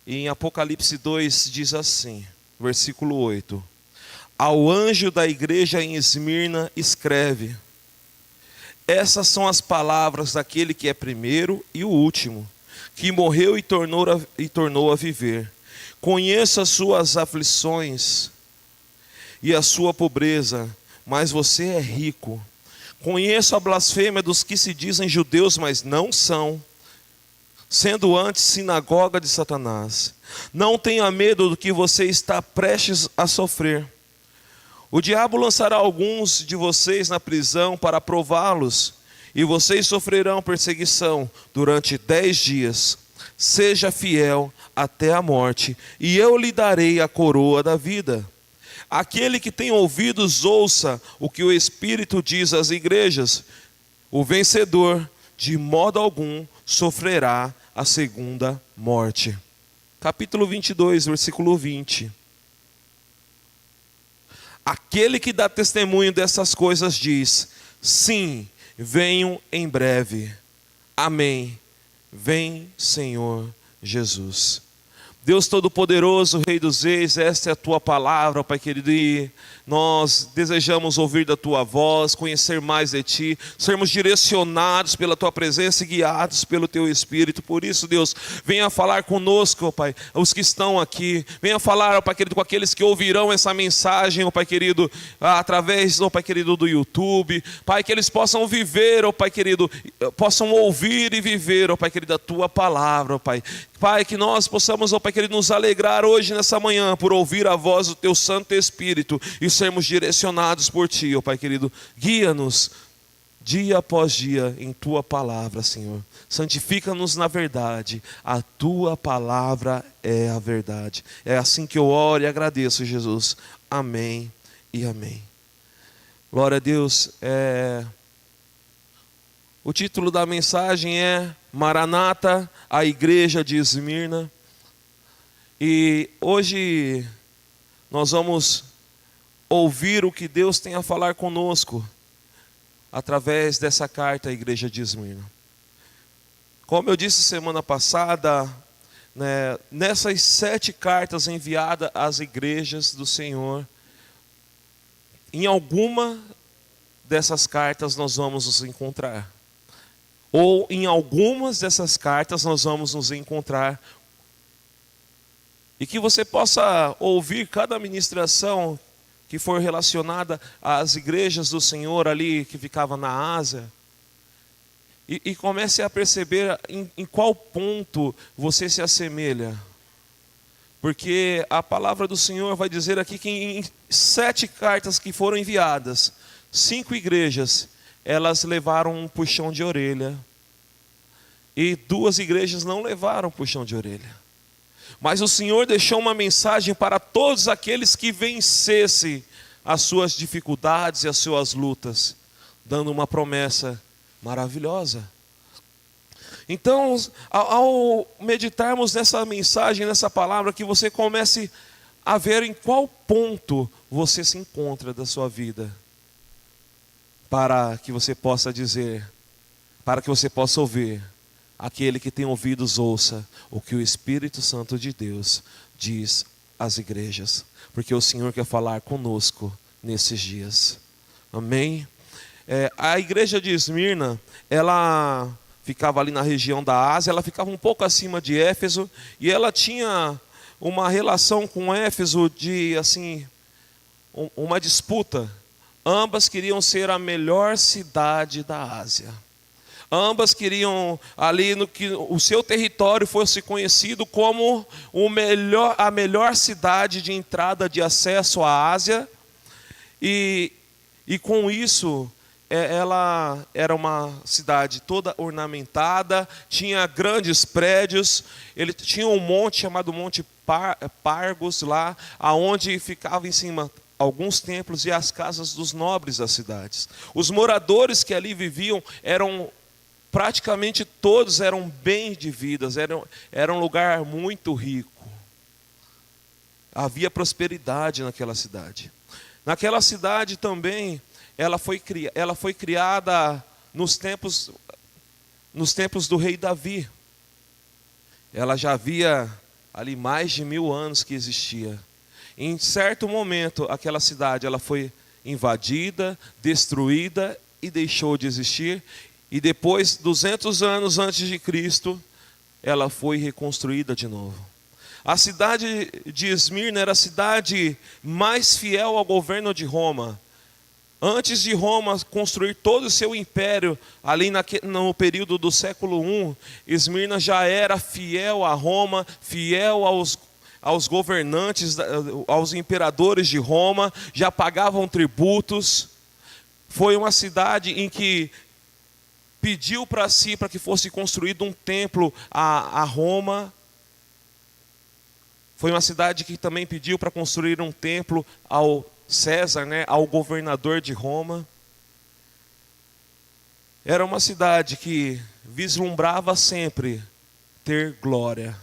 E em Apocalipse 2 diz assim, versículo 8: Ao anjo da igreja em Esmirna escreve: Essas são as palavras daquele que é primeiro e o último, que morreu e tornou a viver. Conheço as suas aflições e a sua pobreza, mas você é rico. Conheço a blasfêmia dos que se dizem judeus, mas não são, sendo antes sinagoga de Satanás. Não tenha medo do que você está prestes a sofrer. O diabo lançará alguns de vocês na prisão para prová-los, e vocês sofrerão perseguição durante 10 dias. Seja fiel até a morte, e eu lhe darei a coroa da vida. Aquele que tem ouvidos, ouça o que o Espírito diz às igrejas. O vencedor, de modo algum, sofrerá a segunda morte. Capítulo 22, versículo 20. Aquele que dá testemunho dessas coisas diz: sim, venho em breve. Amém. Vem, Senhor Jesus. Deus Todo-Poderoso, Rei dos Reis, esta é a Tua palavra, Pai querido, e nós desejamos ouvir da Tua voz, conhecer mais de Ti, sermos direcionados pela Tua presença e guiados pelo Teu Espírito. Por isso, Deus, venha falar conosco, ó Pai, os que estão aqui, venha falar, ó Pai querido, com aqueles que ouvirão essa mensagem, ó Pai querido, através, ó Pai querido, do YouTube, Pai, que eles possam viver, ó Pai querido, possam ouvir e viver, ó Pai querido, a Tua palavra, ó Pai. Pai, que nós possamos, ó Pai querido, nos alegrar hoje nessa manhã por ouvir a voz do Teu Santo Espírito e sermos direcionados por Ti, ó Pai querido. Guia-nos dia após dia em Tua palavra, Senhor. Santifica-nos na verdade. A Tua palavra é a verdade. É assim que eu oro e agradeço, Jesus. Amém e amém. Glória a Deus. O título da mensagem é Maranata, a igreja de Esmirna. E hoje nós vamos ouvir o que Deus tem a falar conosco através dessa carta à igreja de Esmirna. Como eu disse semana passada, né, nessas 7 cartas enviadas às igrejas do Senhor, em alguma dessas cartas nós vamos nos encontrar. Ou em algumas dessas cartas nós vamos nos encontrar. E que você possa ouvir cada ministração que for relacionada às igrejas do Senhor ali que ficava na Ásia. E comece a perceber em qual ponto você se assemelha. Porque a palavra do Senhor vai dizer aqui que em 7 cartas que foram enviadas, 5 igrejas, elas levaram um puxão de orelha. E 2 igrejas não levaram puxão de orelha. Mas o Senhor deixou uma mensagem para todos aqueles que vencessem as suas dificuldades e as suas lutas, dando uma promessa maravilhosa. Então, ao meditarmos nessa mensagem, nessa palavra, que você comece a ver em qual ponto você se encontra da sua vida, para que você possa dizer, para que você possa ouvir: aquele que tem ouvidos, ouça o que o Espírito Santo de Deus diz às igrejas. Porque o Senhor quer falar conosco nesses dias. Amém? A igreja de Esmirna, ela ficava ali na região da Ásia, ela ficava um pouco acima de Éfeso, e ela tinha uma relação com Éfeso de, assim, uma disputa. Ambas queriam ser a melhor cidade da Ásia. Ambas queriam ali no que o seu território fosse conhecido como a melhor cidade de entrada de acesso à Ásia. E com isso, ela era uma cidade toda ornamentada, tinha grandes prédios. Ele tinha um monte chamado Monte Pargos lá, aonde ficava em cima alguns templos e as casas dos nobres das cidades. Os moradores que ali viviam praticamente todos eram bem de vidas, era um lugar muito rico. Havia prosperidade naquela cidade. Naquela cidade também, ela foi criada nos tempos do rei Davi. Ela já havia ali mais de 1000 anos que existia. Em certo momento, aquela cidade ela foi invadida, destruída e deixou de existir. E depois, 200 anos antes de Cristo, ela foi reconstruída de novo. A cidade de Esmirna era a cidade mais fiel ao governo de Roma. Antes de Roma construir todo o seu império, ali no período do século I, Esmirna já era fiel a Roma, fiel aos governantes, aos imperadores de Roma, já pagavam tributos. Foi uma cidade em que pediu para si para que fosse construído um templo a Roma. Foi uma cidade que também pediu para construir um templo ao César, ao governador de Roma. Era uma cidade que vislumbrava sempre ter glória.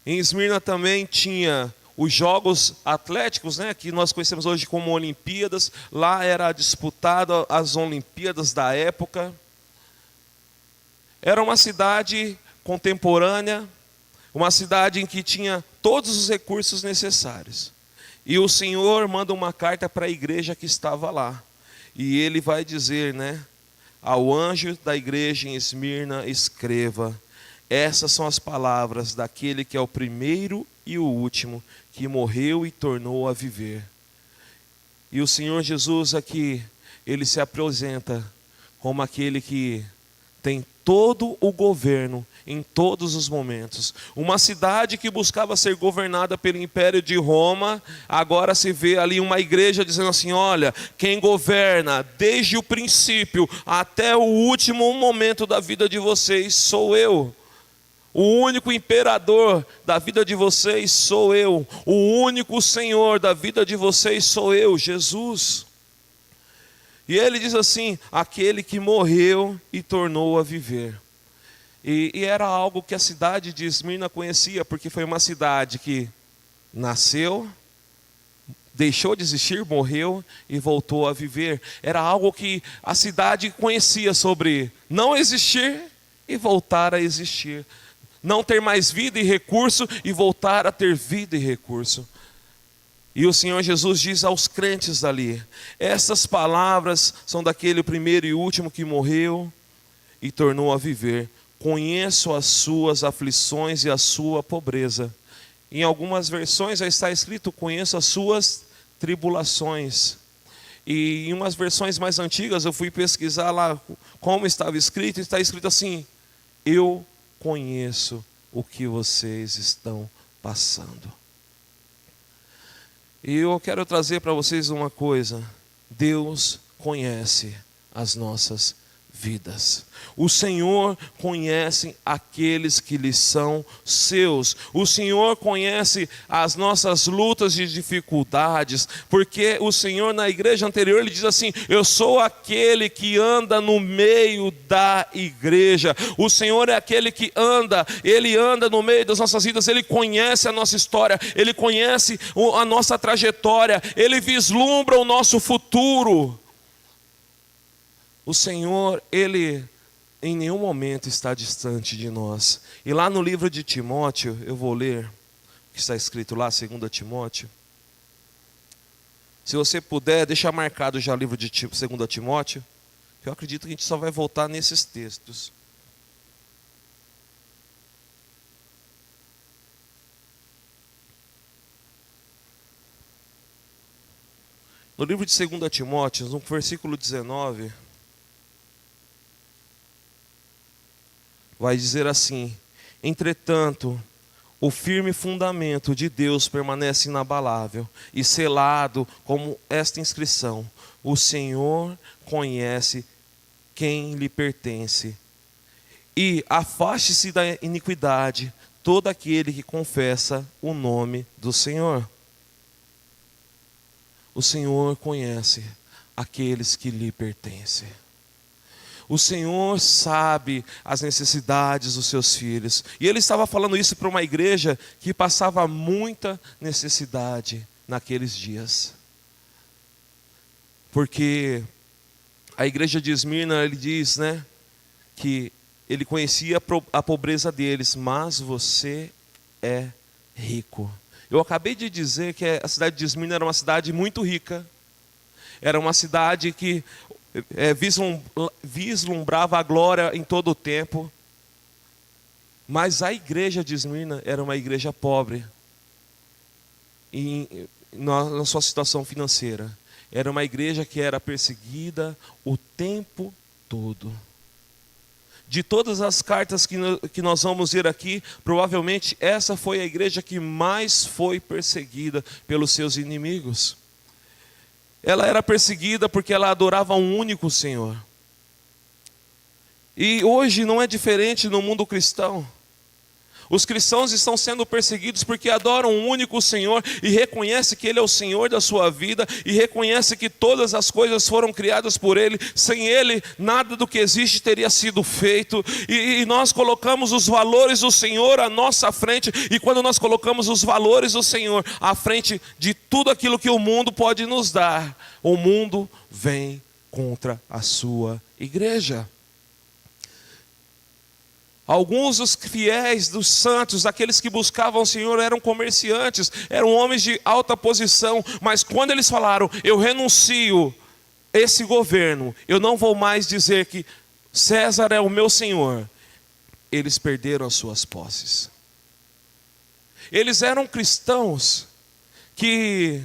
Em Esmirna também tinha os jogos atléticos, que nós conhecemos hoje como Olimpíadas. Lá era disputado as Olimpíadas da época. Era uma cidade contemporânea, uma cidade em que tinha todos os recursos necessários. E o Senhor manda uma carta para a igreja que estava lá. E ele vai dizer, ao anjo da igreja em Esmirna, escreva: essas são as palavras daquele que é o primeiro e o último, que morreu e tornou a viver. E o Senhor Jesus aqui, ele se apresenta como aquele que tem todo o governo em todos os momentos. Uma cidade que buscava ser governada pelo Império de Roma, agora se vê ali uma igreja dizendo assim: olha, quem governa desde o princípio até o último momento da vida de vocês sou eu. O único imperador da vida de vocês sou eu. O único Senhor da vida de vocês sou eu, Jesus. E ele diz assim: aquele que morreu e tornou a viver. E era algo que a cidade de Esmirna conhecia, porque foi uma cidade que nasceu, deixou de existir, morreu e voltou a viver. Era algo que a cidade conhecia sobre não existir e voltar a existir. Não ter mais vida e recurso e voltar a ter vida e recurso. E o Senhor Jesus diz aos crentes ali: essas palavras são daquele primeiro e último que morreu e tornou a viver. Conheço as suas aflições e a sua pobreza. Em algumas versões já está escrito: conheço as suas tribulações. E em umas versões mais antigas eu fui pesquisar lá como estava escrito, e está escrito assim: eu conheço o que vocês estão passando. E eu quero trazer para vocês uma coisa: Deus conhece as nossas vidas. O Senhor conhece aqueles que lhe são seus. O Senhor conhece as nossas lutas e dificuldades, porque o Senhor na igreja anterior ele diz assim: eu sou aquele que anda no meio da igreja. O Senhor é aquele que anda, Ele anda no meio das nossas vidas. Ele conhece a nossa história, Ele conhece a nossa trajetória, Ele vislumbra o nosso futuro. O Senhor, Ele em nenhum momento está distante de nós. E lá no livro de Timóteo, eu vou ler o que está escrito lá, 2 Timóteo. Se você puder, deixa marcado já o livro de 2 Timóteo, que eu acredito que a gente só vai voltar nesses textos. No livro de 2 Timóteo, no versículo 19... vai dizer assim: entretanto, o firme fundamento de Deus permanece inabalável e selado como esta inscrição: o Senhor conhece quem lhe pertence. E afaste-se da iniquidade todo aquele que confessa o nome do Senhor. O Senhor conhece aqueles que lhe pertencem. O Senhor sabe as necessidades dos seus filhos. E Ele estava falando isso para uma igreja que passava muita necessidade naqueles dias. Porque a igreja de Esmirna, ele diz, que ele conhecia a pobreza deles, mas você é rico. Eu acabei de dizer que a cidade de Esmirna era uma cidade muito rica. Era uma cidade que vislumbrava a glória em todo o tempo. Mas a igreja de Esmirna era uma igreja pobre na sua situação financeira. Era uma igreja que era perseguida o tempo todo. De todas as cartas que nós vamos ver aqui, provavelmente essa foi a igreja que mais foi perseguida pelos seus inimigos. Ela era perseguida porque ela adorava um único Senhor. E hoje não é diferente no mundo cristão. Os cristãos estão sendo perseguidos porque adoram um único Senhor e reconhecem que Ele é o Senhor da sua vida e reconhecem que todas as coisas foram criadas por Ele. Sem Ele, nada do que existe teria sido feito. E nós colocamos os valores do Senhor à nossa frente. E quando nós colocamos os valores do Senhor à frente de tudo aquilo que o mundo pode nos dar, o mundo vem contra a sua igreja. Alguns dos fiéis, dos santos, aqueles que buscavam o Senhor, eram comerciantes, eram homens de alta posição, mas quando eles falaram, eu renuncio esse governo, eu não vou mais dizer que César é o meu Senhor, eles perderam as suas posses. Eles eram cristãos que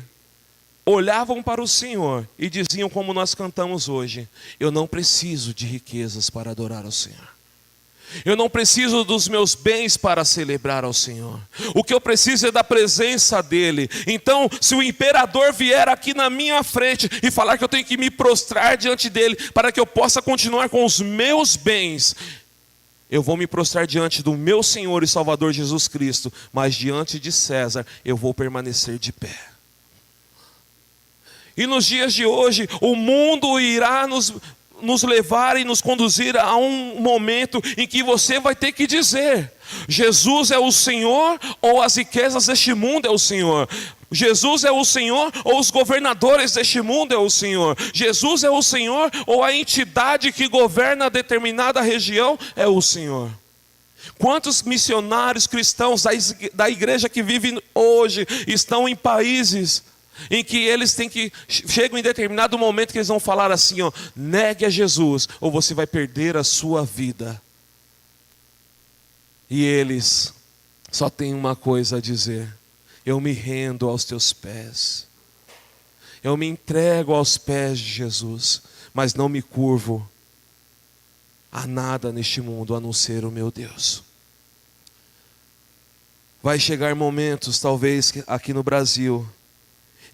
olhavam para o Senhor e diziam como nós cantamos hoje, eu não preciso de riquezas para adorar ao Senhor. Eu não preciso dos meus bens para celebrar ao Senhor. O que eu preciso é da presença dEle. Então, se o imperador vier aqui na minha frente e falar que eu tenho que me prostrar diante dEle para que eu possa continuar com os meus bens, eu vou me prostrar diante do meu Senhor e Salvador Jesus Cristo, mas diante de César eu vou permanecer de pé. E nos dias de hoje, o mundo irá nos levar e nos conduzir a um momento em que você vai ter que dizer, Jesus é o Senhor ou as riquezas deste mundo é o Senhor? Jesus é o Senhor ou os governadores deste mundo é o Senhor? Jesus é o Senhor ou a entidade que governa determinada região é o Senhor? Quantos missionários cristãos da igreja que vivem hoje estão em países em que eles chegam em determinado momento que eles vão falar assim, ó, negue a Jesus ou você vai perder a sua vida. E eles só têm uma coisa a dizer, eu me rendo aos teus pés. Eu me entrego aos pés de Jesus, mas não me curvo a nada neste mundo a não ser o meu Deus. Vai chegar momentos, talvez aqui no Brasil,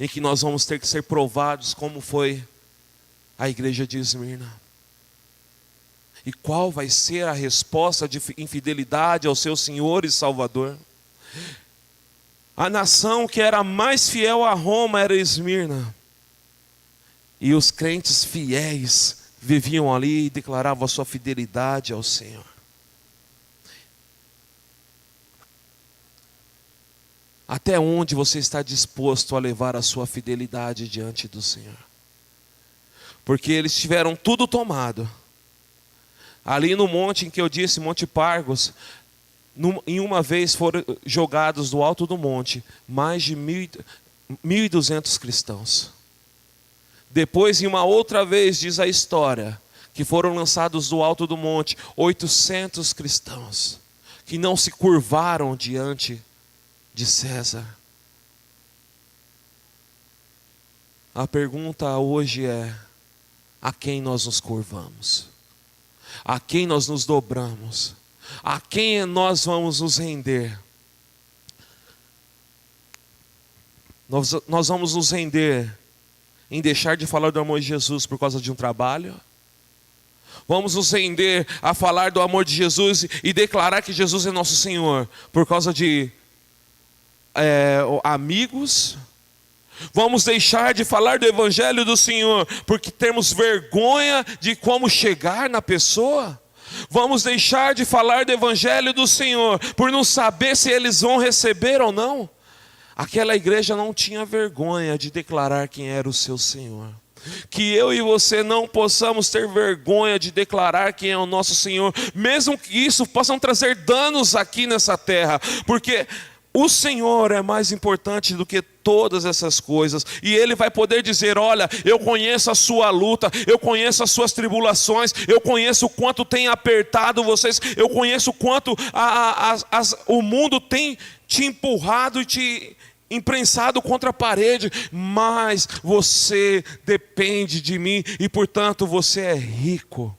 em que nós vamos ter que ser provados como foi a igreja de Esmirna. E qual vai ser a resposta de infidelidade ao seu Senhor e Salvador? A nação que era mais fiel a Roma era Esmirna. E os crentes fiéis viviam ali e declaravam a sua fidelidade ao Senhor. Até onde você está disposto a levar a sua fidelidade diante do Senhor? Porque eles tiveram tudo tomado. Ali no monte em que eu disse, Monte Pargos, em uma vez foram jogados do alto do monte mais de 1.200 cristãos. Depois, em uma outra vez, diz a história, que foram lançados do alto do monte 800 cristãos, que não se curvaram diante de César. A pergunta hoje é, a quem nós nos curvamos? A quem nós nos dobramos? A quem nós vamos nos render? Nós vamos nos render em deixar de falar do amor de Jesus por causa de um trabalho? Vamos nos render a falar do amor de Jesus e declarar que Jesus é nosso Senhor por causa de amigos? Vamos deixar de falar do Evangelho do Senhor porque temos vergonha de como chegar na pessoa? Vamos deixar de falar do Evangelho do Senhor por não saber se eles vão receber ou não? Aquela igreja não tinha vergonha de declarar quem era o seu Senhor. Que eu e você não possamos ter vergonha de declarar quem é o nosso Senhor, mesmo que isso possa trazer danos aqui nessa terra, porque o Senhor é mais importante do que todas essas coisas, e Ele vai poder dizer: olha, eu conheço a sua luta, eu conheço as suas tribulações, eu conheço o quanto tem apertado vocês, eu conheço o quanto o mundo tem te empurrado e te imprensado contra a parede, mas você depende de mim, e portanto você é rico.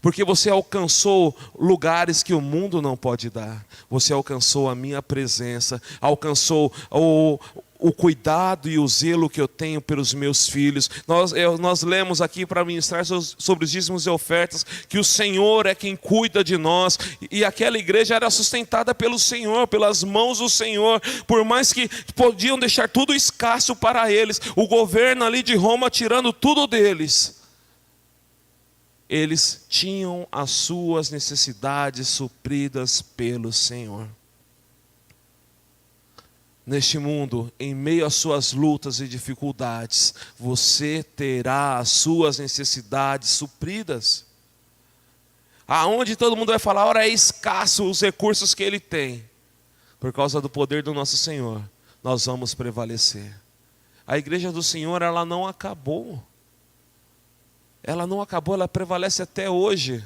Porque você alcançou lugares que o mundo não pode dar. Você alcançou a minha presença, alcançou o cuidado e o zelo que eu tenho pelos meus filhos. Nós lemos aqui para ministrar sobre os dízimos e ofertas, que o Senhor é quem cuida de nós. E aquela igreja era sustentada pelo Senhor, pelas mãos do Senhor. Por mais que podiam deixar tudo escasso para eles, o governo ali de Roma tirando tudo deles, eles tinham as suas necessidades supridas pelo Senhor. Neste mundo, em meio às suas lutas e dificuldades, você terá as suas necessidades supridas. Aonde todo mundo vai falar: ora, é escasso os recursos que ele tem, por causa do poder do nosso Senhor, nós vamos prevalecer. A igreja do Senhor, ela não acabou. Ela não acabou, ela prevalece até hoje.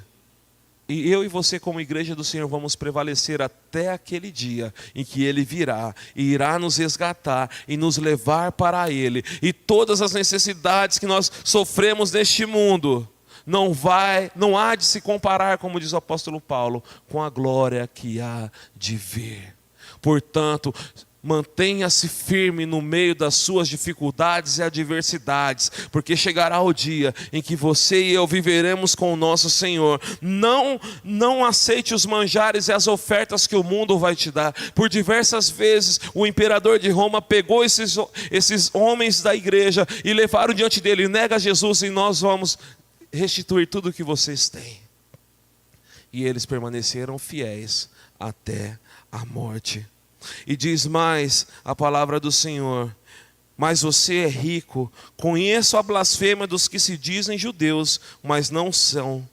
E eu e você, como igreja do Senhor, vamos prevalecer até aquele dia em que Ele virá e irá nos resgatar e nos levar para Ele. E todas as necessidades que nós sofremos neste mundo não há de se comparar, como diz o apóstolo Paulo, com a glória que há de vir. Portanto, mantenha-se firme no meio das suas dificuldades e adversidades, porque chegará o dia em que você e eu viveremos com o nosso Senhor. Não aceite os manjares e as ofertas que o mundo vai te dar. Por diversas vezes o imperador de Roma pegou esses homens da igreja e levaram diante dele: nega Jesus e nós vamos restituir tudo o que vocês têm. E eles permaneceram fiéis até a morte. E diz mais a palavra do Senhor: mas você é rico, conheço a blasfêmia dos que se dizem judeus, mas não são.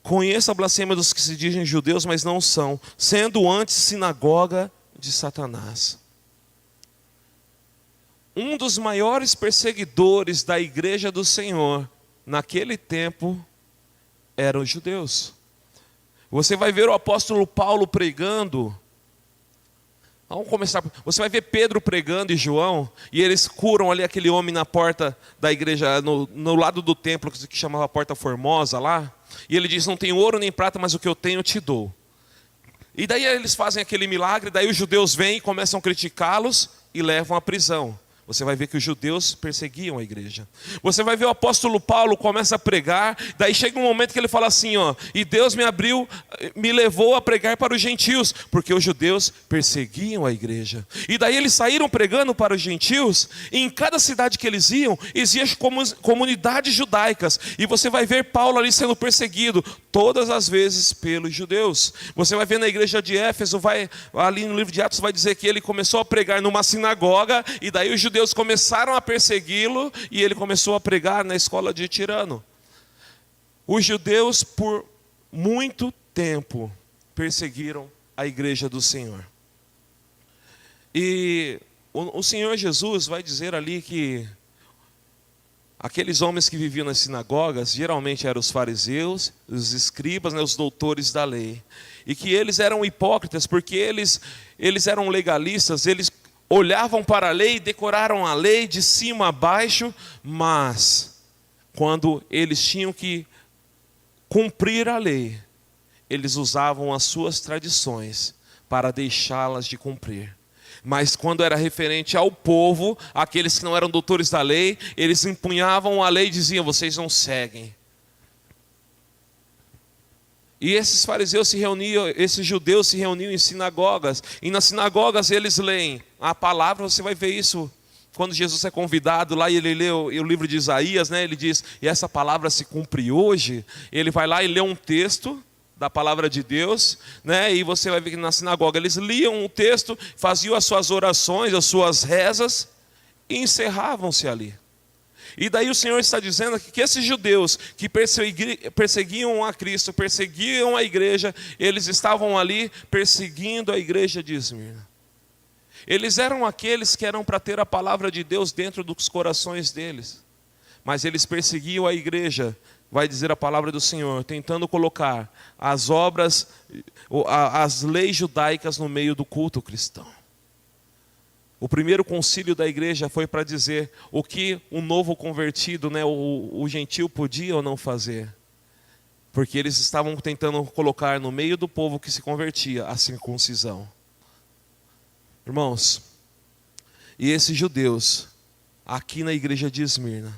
Conheço a blasfêmia dos que se dizem judeus, mas não são, sendo antes sinagoga de Satanás. Um dos maiores perseguidores da igreja do Senhor naquele tempo eram os judeus. Você vai ver o apóstolo Paulo pregando. Vamos começar. Você vai ver Pedro pregando e João, e eles curam ali aquele homem na porta da igreja, no lado do templo, que chamava Porta Formosa lá. E ele diz: não tenho ouro nem prata, mas o que eu tenho eu te dou. E daí eles fazem aquele milagre, daí os judeus vêm e começam a criticá-los e levam à prisão. Você vai ver que os judeus perseguiam a igreja. Você vai ver o apóstolo Paulo começa a pregar. Daí chega um momento que ele fala assim: e Deus me levou a pregar para os gentios, porque os judeus perseguiam a igreja. E daí eles saíram pregando para os gentios. E em cada cidade que eles iam, existiam comunidades judaicas. E você vai ver Paulo ali sendo perseguido todas as vezes pelos judeus. Você vai ver na igreja de Éfeso, ali no livro de Atos vai dizer que ele começou a pregar numa sinagoga, e daí os judeus começaram a persegui-lo, e ele começou a pregar na escola de Tirano. Os judeus por muito tempo perseguiram a igreja do Senhor. E o Senhor Jesus vai dizer ali que aqueles homens que viviam nas sinagogas, geralmente eram os fariseus, os escribas, os doutores da lei. E que eles eram hipócritas, porque eles eram legalistas, eles olhavam para a lei, decoraram a lei de cima a baixo, mas quando eles tinham que cumprir a lei, eles usavam as suas tradições para deixá-las de cumprir. Mas quando era referente ao povo, aqueles que não eram doutores da lei, eles empunhavam a lei e diziam: vocês não seguem. E esses fariseus se reuniam, esses judeus se reuniam em sinagogas. E nas sinagogas eles leem a palavra. Você vai ver isso quando Jesus é convidado lá e ele lê o livro de Isaías, né? Ele diz: e essa palavra se cumpre hoje. Ele vai lá e lê um texto da palavra de Deus, né? E você vai ver que na sinagoga eles liam o texto, faziam as suas orações, as suas rezas. encerravam-se ali. E daí o Senhor está dizendo que esses judeus que perseguiam a Cristo, perseguiam a igreja, eles estavam ali perseguindo a igreja de Esmirna. Eles eram aqueles que eram para ter a palavra de Deus dentro dos corações deles. Mas eles perseguiam a igreja, vai dizer a palavra do Senhor, tentando colocar as obras, as leis judaicas no meio do culto cristão. O primeiro concílio da igreja foi para dizer o que um novo convertido, o gentil podia ou não fazer. Porque eles estavam tentando colocar no meio do povo que se convertia a circuncisão. Irmãos, e esses judeus, aqui na igreja de Esmirna,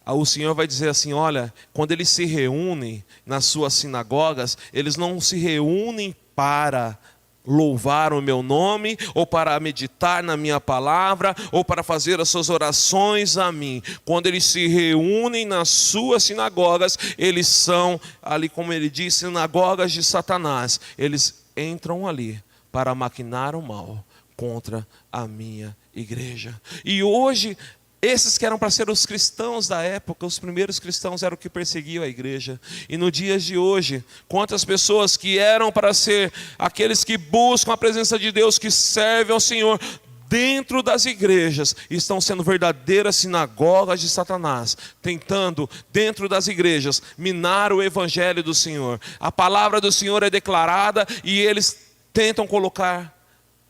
o Senhor vai dizer assim, olha, quando eles se reúnem nas suas sinagogas, eles não se reúnem para louvar o meu nome, ou para meditar na minha palavra, ou para fazer as suas orações a mim. Quando eles se reúnem nas suas sinagogas, eles são, ali como ele diz, sinagogas de Satanás. Eles entram ali para maquinar o mal contra a minha igreja. E hoje, esses que eram para ser os cristãos da época, os primeiros cristãos eram que perseguiam a igreja. E no dias de hoje, quantas pessoas que eram para ser aqueles que buscam a presença de Deus, que servem ao Senhor, dentro das igrejas, estão sendo verdadeiras sinagogas de Satanás, tentando, dentro das igrejas, minar o evangelho do Senhor. A palavra do Senhor é declarada e eles tentam colocar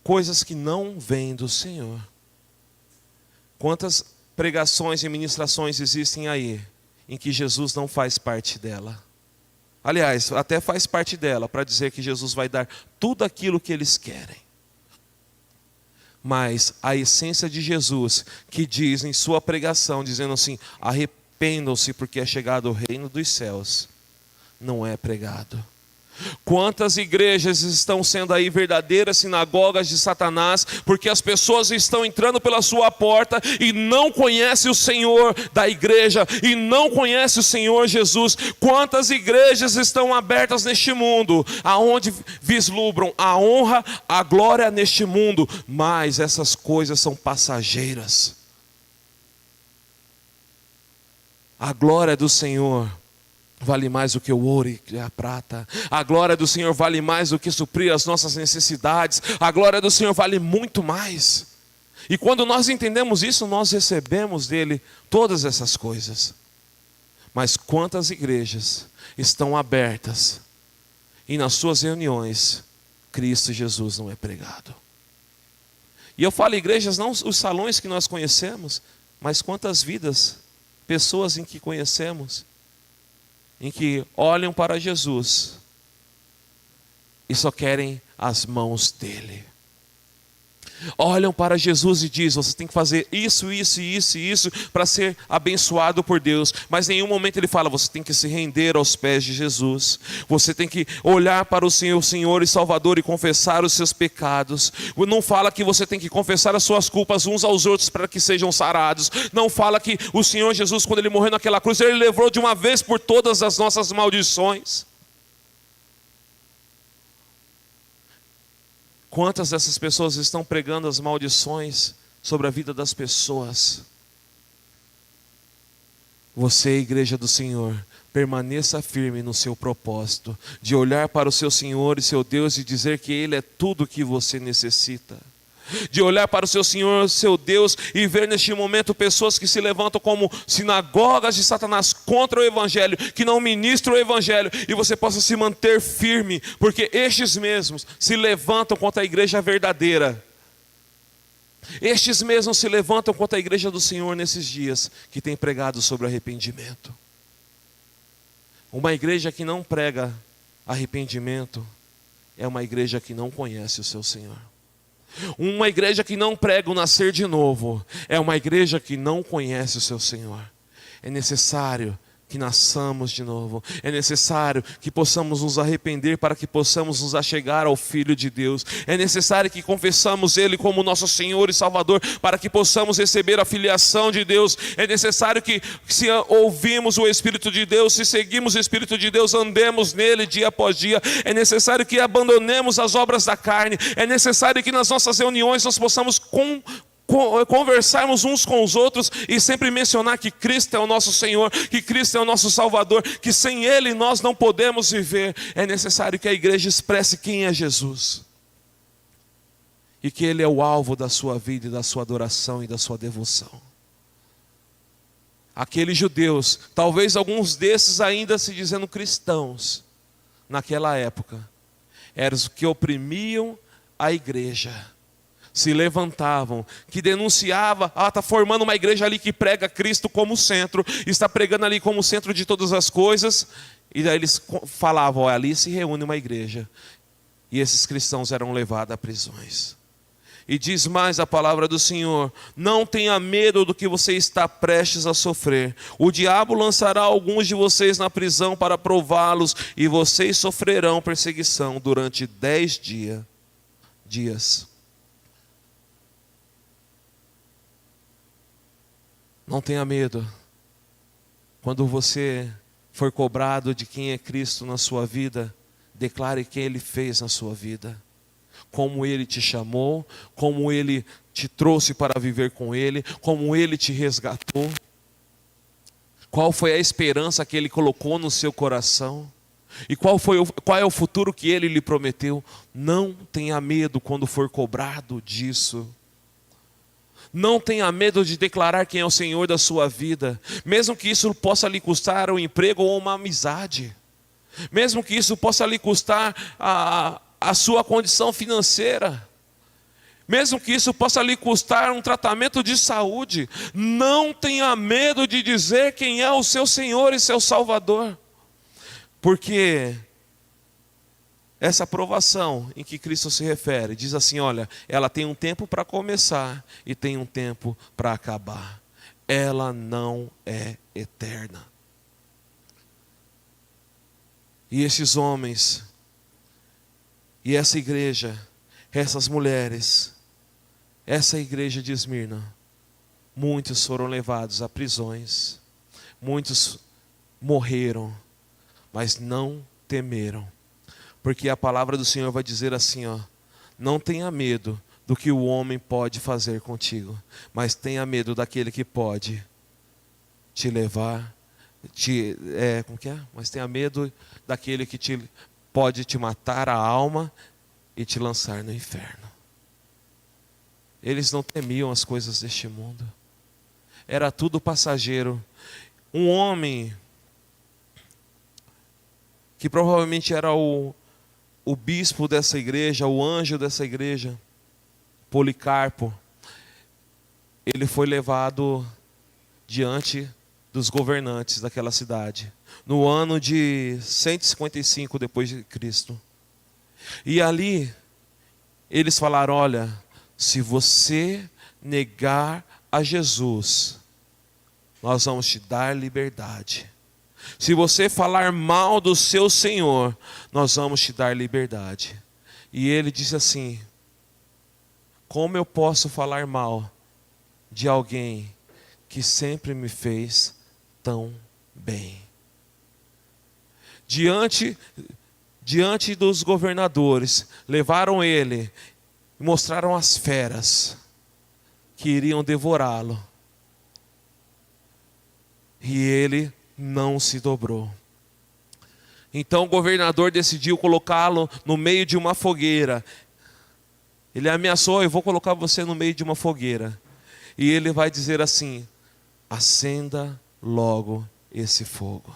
coisas que não vêm do Senhor. Quantas pregações e ministrações existem aí, em que Jesus não faz parte dela. Aliás, até faz parte dela, para dizer que Jesus vai dar tudo aquilo que eles querem. Mas a essência de Jesus, que diz em sua pregação, dizendo assim, arrependam-se porque é chegado o reino dos céus, não é pregado. Quantas igrejas estão sendo aí verdadeiras sinagogas de Satanás, porque as pessoas estão entrando pela sua porta e não conhecem o Senhor da igreja, e não conhecem o Senhor Jesus. Quantas igrejas estão abertas neste mundo, aonde vislumbram a honra, a glória neste mundo, mas essas coisas são passageiras. A glória do Senhor vale mais do que o ouro e a prata. A glória do Senhor vale mais do que suprir as nossas necessidades. A glória do Senhor vale muito mais. E quando nós entendemos isso, nós recebemos dele todas essas coisas. Mas quantas igrejas estão abertas e nas suas reuniões, Cristo Jesus não é pregado? E eu falo igrejas, não os salões que nós conhecemos, mas quantas vidas, pessoas em que conhecemos, em que olham para Jesus e só querem as mãos dele. Olham para Jesus e dizem, você tem que fazer isso, isso, isso e isso para ser abençoado por Deus. Mas em nenhum momento ele fala, você tem que se render aos pés de Jesus. Você tem que olhar para o Senhor e Salvador e confessar os seus pecados. Não fala que você tem que confessar as suas culpas uns aos outros para que sejam sarados. Não fala que o Senhor Jesus, quando ele morreu naquela cruz, ele levou de uma vez por todas as nossas maldições. Quantas dessas pessoas estão pregando as maldições sobre a vida das pessoas? Você, igreja do Senhor, permaneça firme no seu propósito, de olhar para o seu Senhor e seu Deus e dizer que Ele é tudo o que você necessita. De olhar para o seu Senhor, seu Deus, e ver neste momento pessoas que se levantam como sinagogas de Satanás contra o Evangelho, que não ministram o Evangelho, e você possa se manter firme, porque estes mesmos se levantam contra a igreja verdadeira. Estes mesmos se levantam contra a igreja do Senhor nesses dias, que tem pregado sobre arrependimento. Uma igreja que não prega arrependimento é uma igreja que não conhece o seu Senhor. Uma igreja que não prega o nascer de novo é uma igreja que não conhece o seu Senhor. É necessário que nasçamos de novo. É necessário que possamos nos arrepender para que possamos nos achegar ao Filho de Deus. É necessário que confessamos Ele como nosso Senhor e Salvador para que possamos receber a filiação de Deus. É necessário que, se ouvimos o Espírito de Deus, se seguimos o Espírito de Deus, andemos nele dia após dia. É necessário que abandonemos as obras da carne. É necessário que nas nossas reuniões nós possamos conversarmos uns com os outros e sempre mencionar que Cristo é o nosso Senhor, que Cristo é o nosso Salvador, que sem Ele nós não podemos viver. É necessário que a igreja expresse quem é Jesus. E que Ele é o alvo da sua vida e da sua adoração e da sua devoção. Aqueles judeus, talvez alguns desses ainda se dizendo cristãos, naquela época, eram os que oprimiam a igreja. Se levantavam, que denunciava, está formando uma igreja ali que prega Cristo como centro, está pregando ali como centro de todas as coisas, e daí eles falavam, ali se reúne uma igreja, e esses cristãos eram levados a prisões. E diz mais a palavra do Senhor: não tenha medo do que você está prestes a sofrer, o diabo lançará alguns de vocês na prisão para prová-los, e vocês sofrerão perseguição durante 10 dias. Não tenha medo. Quando você for cobrado de quem é Cristo na sua vida, declare quem Ele fez na sua vida. Como Ele te chamou, como Ele te trouxe para viver com Ele, como Ele te resgatou. Qual foi a esperança que Ele colocou no seu coração. E qual é o futuro que Ele lhe prometeu. Não tenha medo quando for cobrado disso. Não tenha medo de declarar quem é o Senhor da sua vida, mesmo que isso possa lhe custar um emprego ou uma amizade, mesmo que isso possa lhe custar a sua condição financeira, mesmo que isso possa lhe custar um tratamento de saúde. Não tenha medo de dizer quem é o seu Senhor e seu Salvador, porque essa provação em que Cristo se refere, diz assim, olha, ela tem um tempo para começar e tem um tempo para acabar. Ela não é eterna. E esses homens, e essa igreja, essas mulheres, essa igreja de Esmirna, muitos foram levados a prisões, muitos morreram, mas não temeram. Porque a palavra do Senhor vai dizer assim, não tenha medo do que o homem pode fazer contigo, mas tenha medo daquele que pode te levar, mas tenha medo daquele que pode te matar a alma e te lançar no inferno. Eles não temiam as coisas deste mundo, era tudo passageiro. Um homem que provavelmente era o bispo dessa igreja, o anjo dessa igreja, Policarpo, ele foi levado diante dos governantes daquela cidade, no ano de 155 depois de Cristo. E ali, eles falaram, olha, se você negar a Jesus, nós vamos te dar liberdade. Se você falar mal do seu Senhor, nós vamos te dar liberdade. E ele disse assim, como eu posso falar mal de alguém que sempre me fez tão bem? Diante dos governadores, levaram ele e mostraram as feras que iriam devorá-lo. E ele não se dobrou. Então o governador decidiu colocá-lo no meio de uma fogueira. Ele ameaçou, eu vou colocar você no meio de uma fogueira. E ele vai dizer assim, acenda logo esse fogo.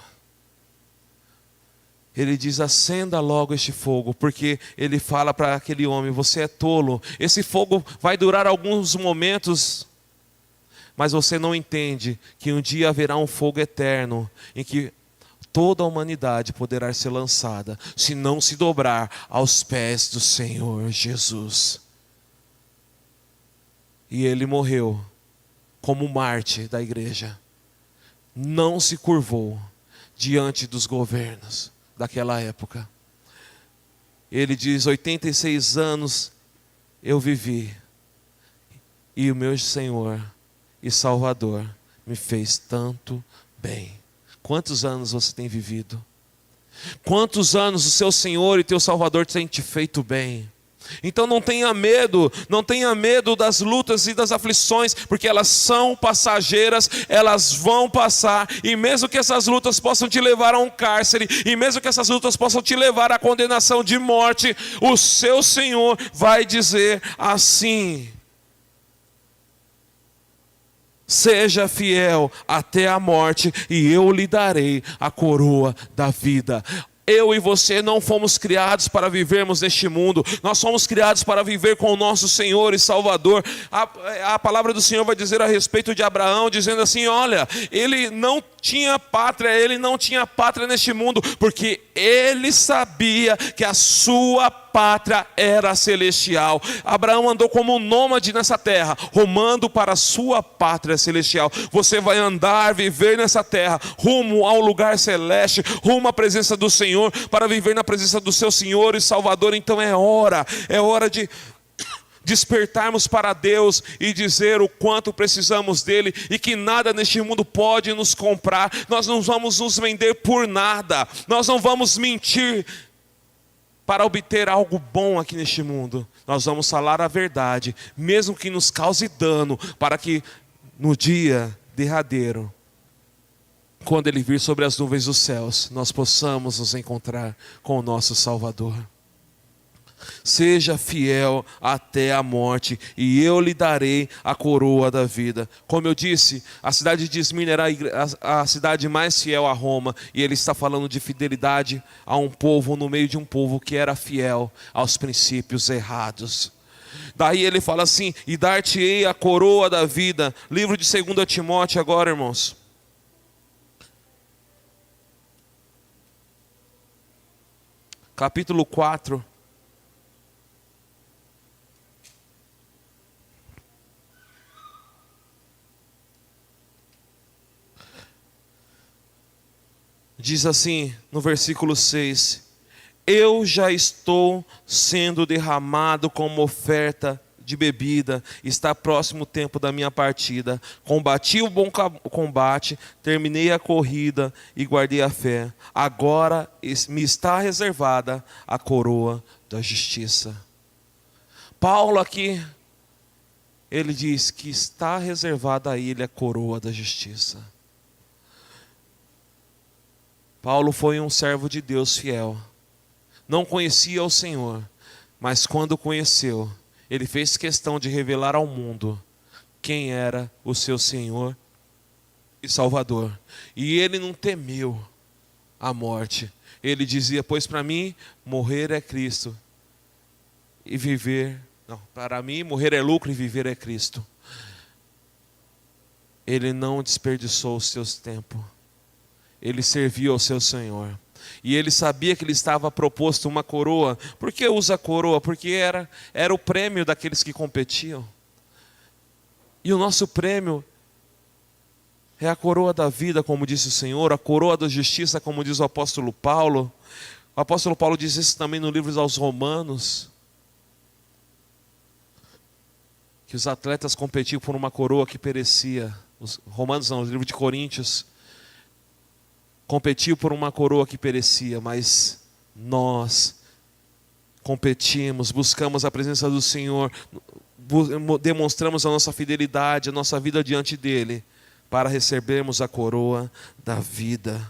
Ele diz, acenda logo este fogo, porque ele fala para aquele homem, você é tolo, esse fogo vai durar alguns momentos, mas você não entende que um dia haverá um fogo eterno, em que toda a humanidade poderá ser lançada, se não se dobrar aos pés do Senhor Jesus. E ele morreu como mártir da igreja, não se curvou diante dos governos daquela época. Ele diz, 86 anos eu vivi, e o meu Senhor e Salvador me fez tanto bem. Quantos anos você tem vivido? Quantos anos o seu Senhor e teu Salvador tem te feito bem? Então não tenha medo das lutas e das aflições, porque elas são passageiras, elas vão passar, e mesmo que essas lutas possam te levar a um cárcere, e mesmo que essas lutas possam te levar à condenação de morte, o seu Senhor vai dizer assim: seja fiel até a morte, e eu lhe darei a coroa da vida. Eu e você não fomos criados para vivermos neste mundo. Nós fomos criados para viver com o nosso Senhor e Salvador. A palavra do Senhor vai dizer a respeito de Abraão, dizendo assim: olha, ele não tinha pátria neste mundo, porque ele sabia que a sua pátria era celestial. Abraão andou como um nômade nessa terra, rumando para a sua pátria celestial. Você vai andar, viver nessa terra, rumo ao lugar celeste, rumo à presença do Senhor, para viver na presença do seu Senhor e Salvador. Então é hora de despertarmos para Deus e dizer o quanto precisamos dele, e que nada neste mundo pode nos comprar. Nós não vamos nos vender por nada, nós não vamos mentir para obter algo bom aqui neste mundo. Nós vamos falar a verdade, mesmo que nos cause dano, para que no dia derradeiro, quando ele vir sobre as nuvens dos céus, nós possamos nos encontrar com o nosso Salvador. Seja fiel até a morte, e eu lhe darei a coroa da vida. Como eu disse, a cidade de Esmirna era a cidade mais fiel a Roma, e ele está falando de fidelidade a um povo, no meio de um povo que era fiel aos princípios errados. Daí ele fala assim: e dar-te-ei a coroa da vida. Livro de 2 Timóteo agora, irmãos. Capítulo 4. Diz assim no versículo 6: eu já estou sendo derramado como oferta de bebida, está próximo o tempo da minha partida. Combati o bom combate, terminei a corrida e guardei a fé. Agora me está reservada a coroa da justiça. Paulo aqui, ele diz que está reservada a ele a coroa da justiça. Paulo foi um servo de Deus fiel. Não conhecia o Senhor, mas quando o conheceu, ele fez questão de revelar ao mundo quem era o seu Senhor e Salvador. E ele não temeu a morte. Ele dizia: pois para mim morrer é Cristo e viver... Não, para mim morrer é lucro e viver é Cristo. Ele não desperdiçou os seus tempos. Ele serviu ao seu Senhor. E ele sabia que lhe estava proposto uma coroa. Por que usa coroa? Porque era o prêmio daqueles que competiam. E o nosso prêmio é a coroa da vida, como disse o Senhor, a coroa da justiça, como diz o apóstolo Paulo. O apóstolo Paulo diz isso também no livro aos Romanos, que os atletas competiam por uma coroa que perecia. Os Romanos não, o livro de Coríntios. Competiu por uma coroa que perecia, mas nós competimos, buscamos a presença do Senhor, demonstramos a nossa fidelidade, a nossa vida diante dEle, para recebermos a coroa da vida.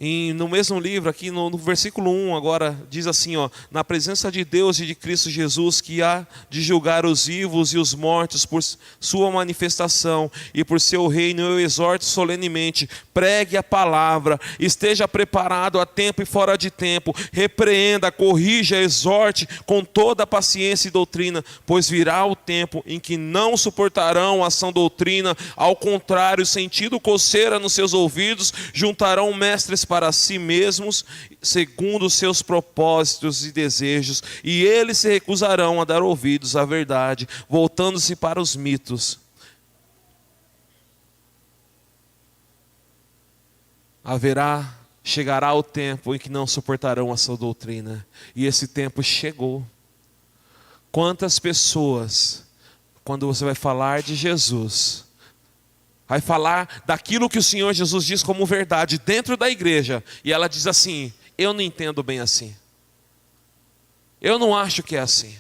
E no mesmo livro, aqui no versículo 1 agora, diz assim, na presença de Deus e de Cristo Jesus, que há de julgar os vivos e os mortos por sua manifestação e por seu reino, eu exorto solenemente: pregue a palavra, esteja preparado a tempo e fora de tempo, repreenda, corrija, exorte com toda paciência e doutrina, pois virá o tempo em que não suportarão a sã doutrina, ao contrário, sentindo coceira nos seus ouvidos, juntarão mestres para si mesmos, segundo os seus propósitos e desejos, e eles se recusarão a dar ouvidos à verdade, voltando-se para os mitos. Chegará o tempo em que não suportarão a sua doutrina, e esse tempo chegou. Quantas pessoas, quando você vai falar de Jesus, vai falar daquilo que o Senhor Jesus diz como verdade dentro da igreja, e ela diz assim: eu não entendo bem assim. Eu não acho que é assim.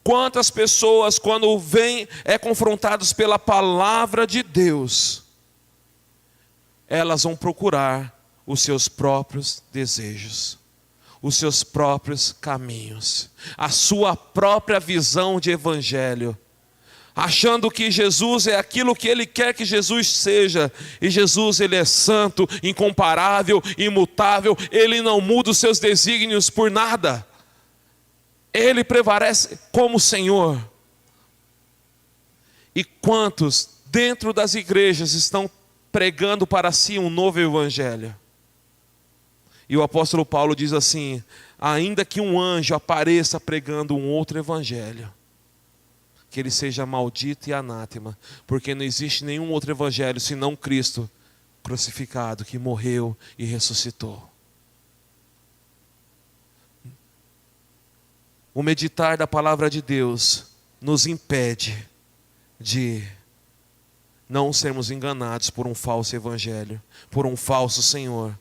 Quantas pessoas, quando vêm, confrontadas pela palavra de Deus, elas vão procurar os seus próprios desejos, os seus próprios caminhos, a sua própria visão de evangelho, achando que Jesus é aquilo que Ele quer que Jesus seja. E Jesus, Ele é santo, incomparável, imutável. Ele não muda os seus desígnios por nada. Ele prevalece como Senhor. E quantos dentro das igrejas estão pregando para si um novo evangelho? E o apóstolo Paulo diz assim: ainda que um anjo apareça pregando um outro evangelho, que ele seja maldito e anátema, porque não existe nenhum outro evangelho senão Cristo crucificado, que morreu e ressuscitou. O meditar da palavra de Deus nos impede de não sermos enganados por um falso evangelho, por um falso Senhor.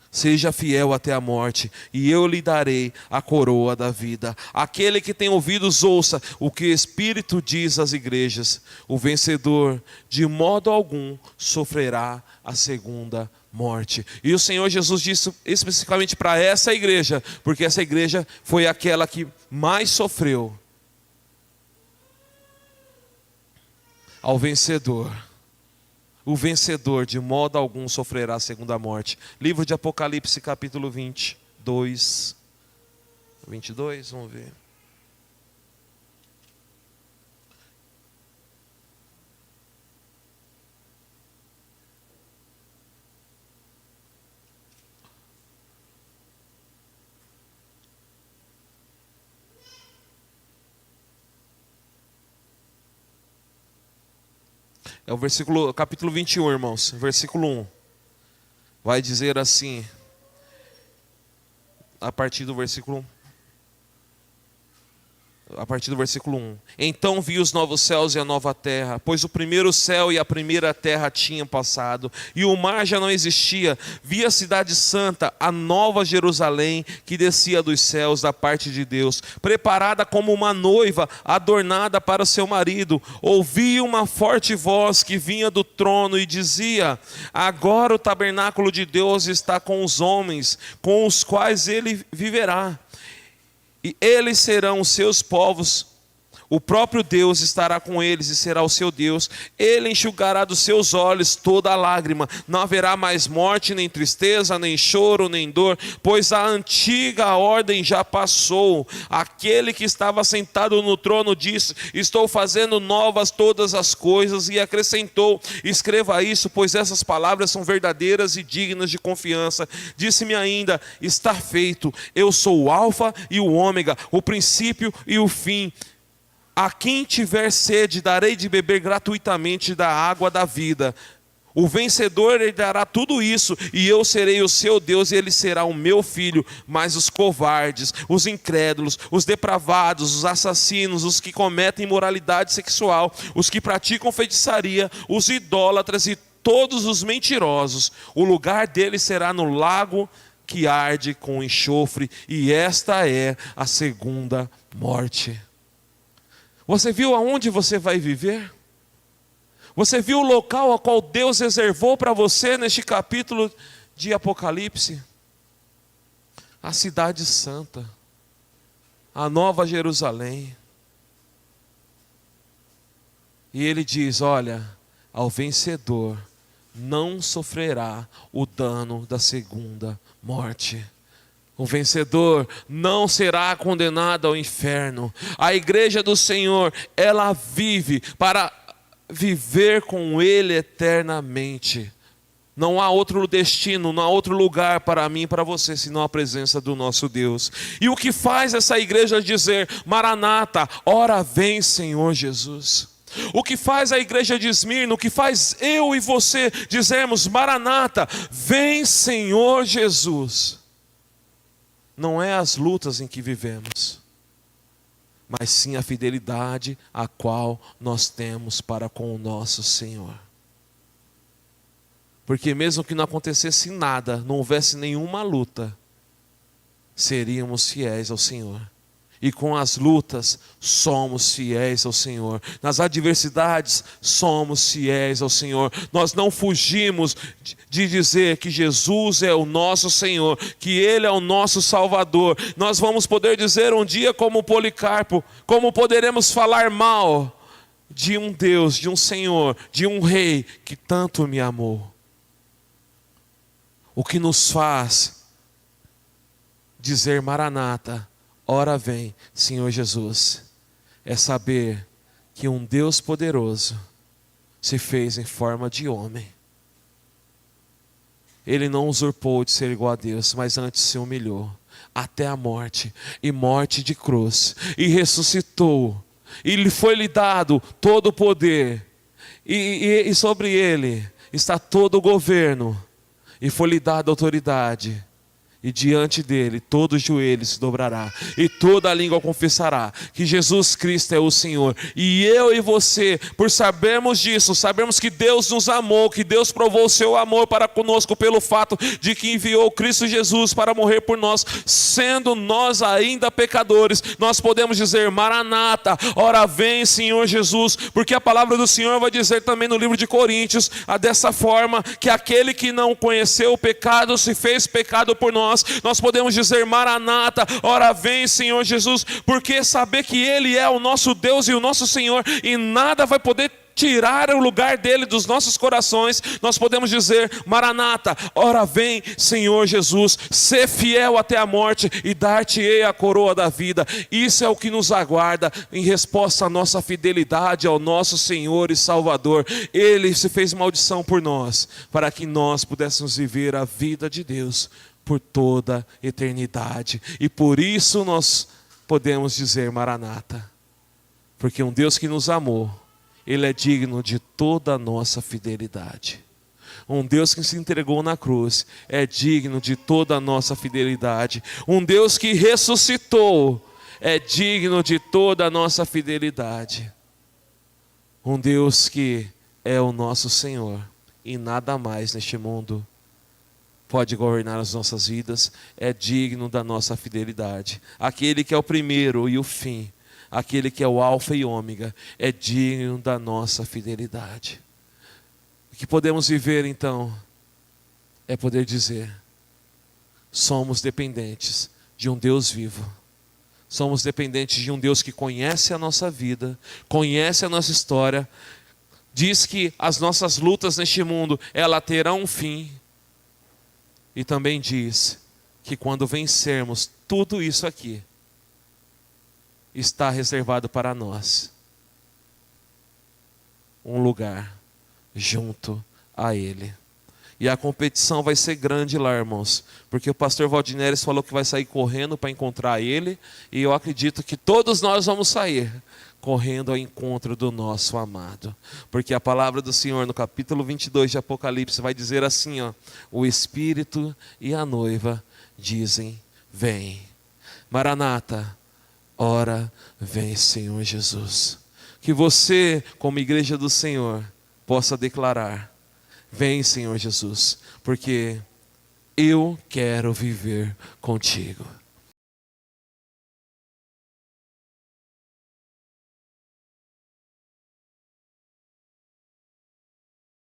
Seja fiel até a morte, e eu lhe darei a coroa da vida. Aquele que tem ouvidos, ouça o que o Espírito diz às igrejas. O vencedor, de modo algum, sofrerá a segunda morte. E o Senhor Jesus disse especificamente para essa igreja, porque essa igreja foi aquela que mais sofreu. Ao vencedor, o vencedor de modo algum sofrerá a segunda morte. Livro de Apocalipse, capítulo 22. 22, vamos ver. É o capítulo 21, irmãos, versículo 1. Vai dizer assim, a partir do versículo 1. Então vi os novos céus e a nova terra, pois o primeiro céu e a primeira terra tinham passado, e o mar já não existia. Vi a cidade santa, a nova Jerusalém, que descia dos céus da parte de Deus, preparada como uma noiva, adornada para o seu marido. Ouvi uma forte voz que vinha do trono e dizia: agora o tabernáculo de Deus está com os homens, com os quais ele viverá. E eles serão os seus povos, o próprio Deus estará com eles e será o seu Deus. Ele enxugará dos seus olhos toda a lágrima. Não haverá mais morte, nem tristeza, nem choro, nem dor, pois a antiga ordem já passou. Aquele que estava sentado no trono disse: estou fazendo novas todas as coisas. E acrescentou: escreva isso, pois essas palavras são verdadeiras e dignas de confiança. Disse-me ainda: está feito. Eu sou o Alfa e o Ômega, o princípio e o fim. A quem tiver sede, darei de beber gratuitamente da água da vida. O vencedor herdará tudo isso, e eu serei o seu Deus, e ele será o meu filho. Mas os covardes, os incrédulos, os depravados, os assassinos, os que cometem imoralidade sexual, os que praticam feitiçaria, os idólatras e todos os mentirosos, o lugar deles será no lago que arde com enxofre, e esta é a segunda morte. Você viu aonde você vai viver? Você viu o local a qual Deus reservou para você neste capítulo de Apocalipse? A cidade santa, a nova Jerusalém. E ele diz: olha, ao vencedor não sofrerá o dano da segunda morte. O vencedor não será condenado ao inferno. A igreja do Senhor, ela vive para viver com Ele eternamente. Não há outro destino, não há outro lugar para mim e para você, senão a presença do nosso Deus. E o que faz essa igreja dizer: Maranata, ora vem, Senhor Jesus? O que faz a igreja de Esmirna, o que faz eu e você dizermos: Maranata, vem, Senhor Jesus? Não é as lutas em que vivemos, mas sim a fidelidade a qual nós temos para com o nosso Senhor. Porque mesmo que não acontecesse nada, não houvesse nenhuma luta, seríamos fiéis ao Senhor. E com as lutas, somos fiéis ao Senhor. Nas adversidades, somos fiéis ao Senhor. Nós não fugimos de dizer que Jesus é o nosso Senhor, que Ele é o nosso Salvador. Nós vamos poder dizer um dia como Policarpo, como poderemos falar mal de um Deus, de um Senhor, de um Rei que tanto me amou. O que nos faz dizer Maranata, ora vem, Senhor Jesus, é saber que um Deus poderoso se fez em forma de homem. Ele não usurpou de ser igual a Deus, mas antes se humilhou até a morte, e morte de cruz, e ressuscitou, e lhe foi-lhe dado todo o poder, e sobre ele está todo o governo, e foi-lhe dada autoridade. E diante dele todo joelho se dobrará e toda língua confessará que Jesus Cristo é o Senhor. E eu e você, por sabermos disso, sabemos que Deus nos amou, que Deus provou o seu amor para conosco pelo fato de que enviou Cristo Jesus para morrer por nós, sendo nós ainda pecadores, nós podemos dizer Maranata, ora vem Senhor Jesus, porque a palavra do Senhor vai dizer também no livro de Coríntios, dessa forma, que aquele que não conheceu o pecado se fez pecado por nós. Nós podemos dizer Maranata, ora vem Senhor Jesus, porque saber que Ele é o nosso Deus e o nosso Senhor, e nada vai poder tirar o lugar dele dos nossos corações. Nós podemos dizer Maranata, ora vem Senhor Jesus, ser fiel até a morte e dar-te-ei a coroa da vida. Isso é o que nos aguarda em resposta à nossa fidelidade ao nosso Senhor e Salvador. Ele se fez maldição por nós, para que nós pudéssemos viver a vida de Deus por toda eternidade. E por isso nós podemos dizer Maranata, porque um Deus que nos amou, Ele é digno de toda a nossa fidelidade. Um Deus que se entregou na cruz é digno de toda a nossa fidelidade. Um Deus que ressuscitou é digno de toda a nossa fidelidade. Um Deus que é o nosso Senhor e nada mais neste mundo pode governar as nossas vidas, é digno da nossa fidelidade. Aquele que é o primeiro e o fim, aquele que é o alfa e ômega, é digno da nossa fidelidade. O que podemos viver então é poder dizer: somos dependentes de um Deus vivo. Somos dependentes de um Deus que conhece a nossa vida, conhece a nossa história, diz que as nossas lutas neste mundo, ela terão um fim. E também diz que quando vencermos tudo isso aqui, está reservado para nós um lugar junto a Ele. E a competição vai ser grande lá, irmãos, porque o pastor Valdineres falou que vai sair correndo para encontrar Ele, e eu acredito que todos nós vamos sair correndo ao encontro do nosso amado, porque a palavra do Senhor no capítulo 22 de Apocalipse vai dizer assim, ó: o Espírito e a noiva dizem, vem. Maranata, ora vem Senhor Jesus. Que você, como igreja do Senhor, possa declarar: vem Senhor Jesus, porque eu quero viver contigo.